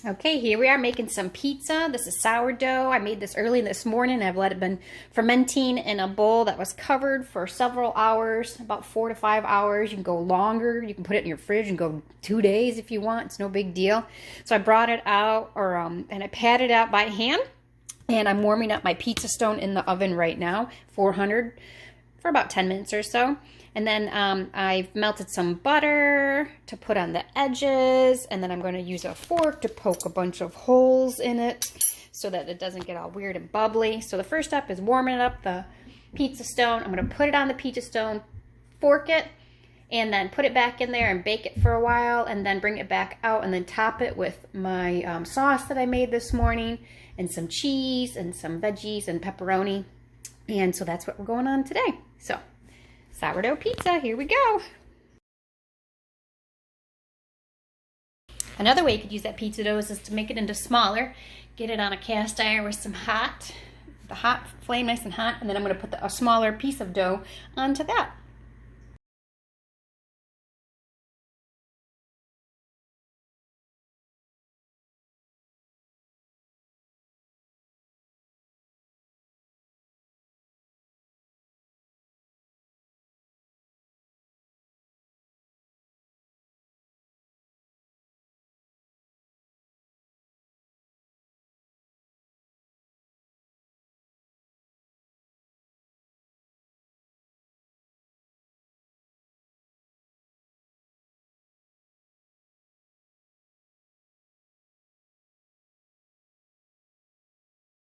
Okay, here we are making some pizza. This is sourdough. I made this early this morning. I've let it been fermenting in a bowl that was covered for several hours, about 4 to 5 hours. You can go longer. You can put it in your fridge and go 2 days if you want. It's no big deal. So I brought it out, and I patted it out by hand. And I'm warming up my pizza stone in the oven right now, 400, for about 10 minutes or so. And then I've melted some butter to put on the edges, and then I'm going to use a fork to poke a bunch of holes in it so that it doesn't get all weird and bubbly. So the first step is warming up the pizza stone. I'm going to put it on the pizza stone, fork it, and then put it back in there and bake it for a while, and then bring it back out and then top it with my sauce that I made this morning, and some cheese and some veggies and pepperoni. And so that's what we're going on today. So sourdough pizza, here we go. Another way you could use that pizza dough is to make it into smaller. Get it on a cast iron with the hot flame nice and hot, and then I'm going to put a smaller piece of dough onto that.